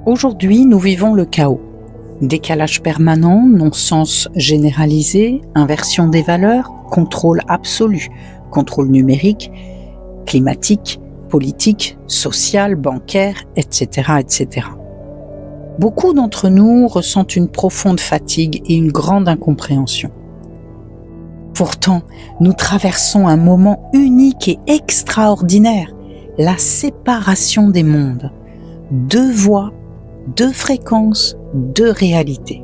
Aujourd'hui, nous vivons le chaos. Décalage permanent, non-sens généralisé, inversion des valeurs, contrôle absolu, contrôle numérique, climatique, politique, social, bancaire, etc., etc. Beaucoup d'entre nous ressentent une profonde fatigue et une grande incompréhension. Pourtant, nous traversons un moment unique et extraordinaire, la séparation des mondes. 2 voies, 2 fréquences, 2 réalités.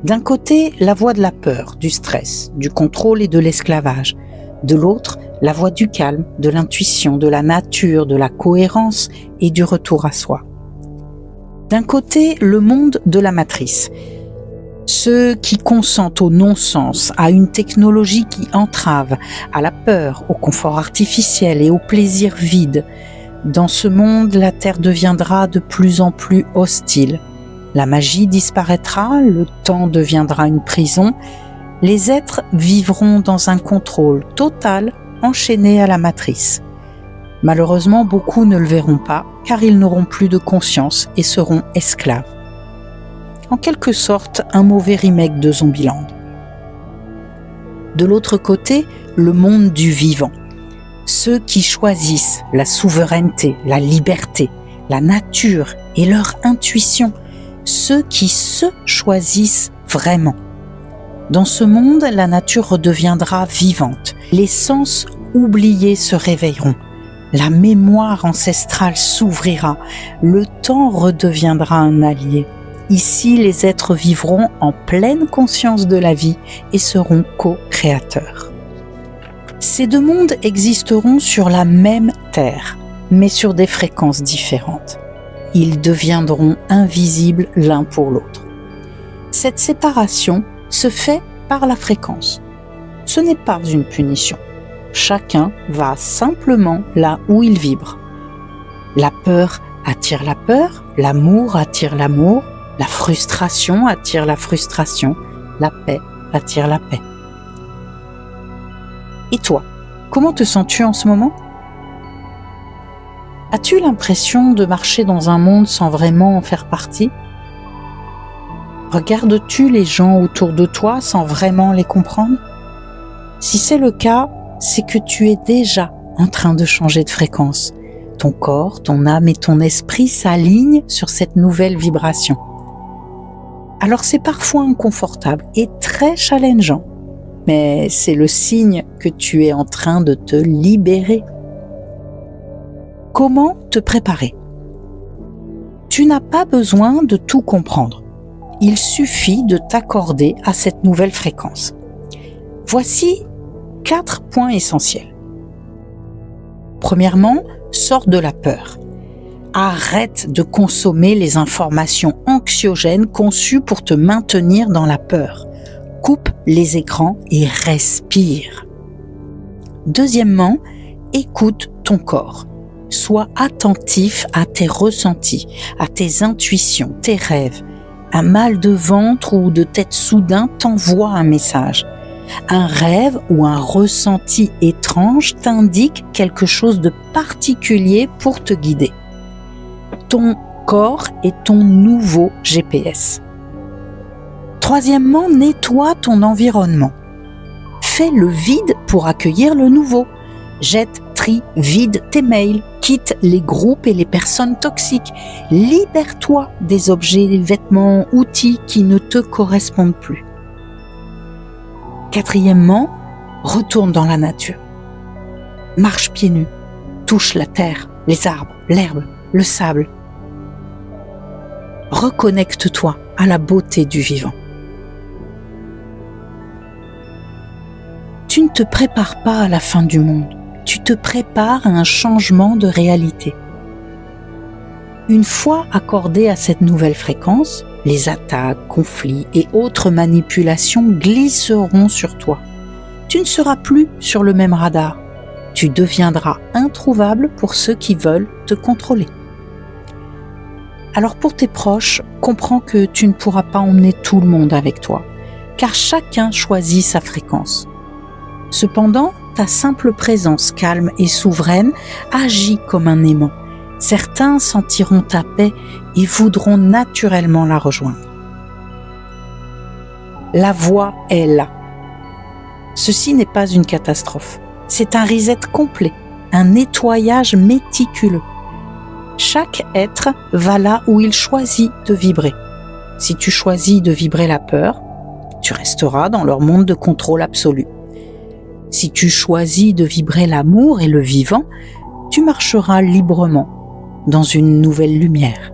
D'un côté, la voie de la peur, du stress, du contrôle et de l'esclavage. De l'autre, la voie du calme, de l'intuition, de la nature, de la cohérence et du retour à soi. D'un côté, le monde de la matrice. Ceux qui consentent au non-sens, à une technologie qui entrave, à la peur, au confort artificiel et au plaisir vide. Dans ce monde, la Terre deviendra de plus en plus hostile. La magie disparaîtra, le temps deviendra une prison. Les êtres vivront dans un contrôle total, enchaînés à la matrice. Malheureusement, beaucoup ne le verront pas, car ils n'auront plus de conscience et seront esclaves. En quelque sorte, un mauvais remake de Zombieland. De l'autre côté, le monde du vivant. Ceux qui choisissent la souveraineté, la liberté, la nature et leur intuition. Ceux qui se choisissent vraiment. Dans ce monde, la nature redeviendra vivante. Les sens oubliés se réveilleront. La mémoire ancestrale s'ouvrira. Le temps redeviendra un allié. Ici, les êtres vivront en pleine conscience de la vie et seront co-créateurs. Ces 2 mondes existeront sur la même Terre, mais sur des fréquences différentes. Ils deviendront invisibles l'un pour l'autre. Cette séparation se fait par la fréquence. Ce n'est pas une punition. Chacun va simplement là où il vibre. La peur attire la peur, l'amour attire l'amour, la frustration attire la frustration, la paix attire la paix. Et toi, comment te sens-tu en ce moment ? As-tu l'impression de marcher dans un monde sans vraiment en faire partie ? Regardes-tu les gens autour de toi sans vraiment les comprendre ? Si c'est le cas, c'est que tu es déjà en train de changer de fréquence. Ton corps, ton âme et ton esprit s'alignent sur cette nouvelle vibration. Alors c'est parfois inconfortable et très challengeant, mais c'est le signe que tu es en train de te libérer. Comment te préparer ? Tu n'as pas besoin de tout comprendre. Il suffit de t'accorder à cette nouvelle fréquence. Voici 4 points essentiels. Premièrement, sors de la peur. Arrête de consommer les informations anxiogènes conçues pour te maintenir dans la peur. Coupe les écrans et respire. Deuxièmement, écoute ton corps. Sois attentif à tes ressentis, à tes intuitions, tes rêves. Un mal de ventre ou de tête soudain t'envoie un message. Un rêve ou un ressenti étrange t'indique quelque chose de particulier pour te guider. Ton corps est ton nouveau GPS. Troisièmement, nettoie ton environnement. Fais le vide pour accueillir le nouveau. Jette, trie, vide tes mails. Quitte les groupes et les personnes toxiques. Libère-toi des objets, vêtements, outils qui ne te correspondent plus. Quatrièmement, retourne dans la nature. Marche pieds nus. Touche la terre, les arbres, l'herbe, le sable. Reconnecte-toi à la beauté du vivant. Tu ne te prépares pas à la fin du monde. Tu te prépares à un changement de réalité. Une fois accordé à cette nouvelle fréquence, les attaques, conflits et autres manipulations glisseront sur toi. Tu ne seras plus sur le même radar. Tu deviendras introuvable pour ceux qui veulent te contrôler. Alors pour tes proches, comprends que tu ne pourras pas emmener tout le monde avec toi, car chacun choisit sa fréquence. Cependant, ta simple présence calme et souveraine agit comme un aimant. Certains sentiront ta paix et voudront naturellement la rejoindre. La voie est là. Ceci n'est pas une catastrophe. C'est un reset complet, un nettoyage méticuleux. Chaque être va là où il choisit de vibrer. Si tu choisis de vibrer la peur, tu resteras dans leur monde de contrôle absolu. Si tu choisis de vibrer l'amour et le vivant, tu marcheras librement dans une nouvelle lumière.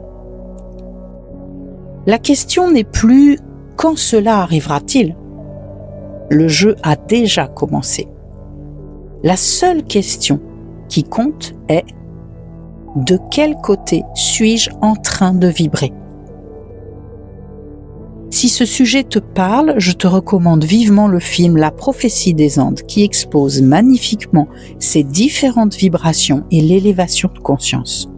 La question n'est plus « quand cela arrivera-t-il ?» Le jeu a déjà commencé. La seule question qui compte est « de quel côté suis-je en train de vibrer ?» Si ce sujet te parle, je te recommande vivement le film La prophétie des Andes qui expose magnifiquement ces différentes vibrations et l'élévation de conscience.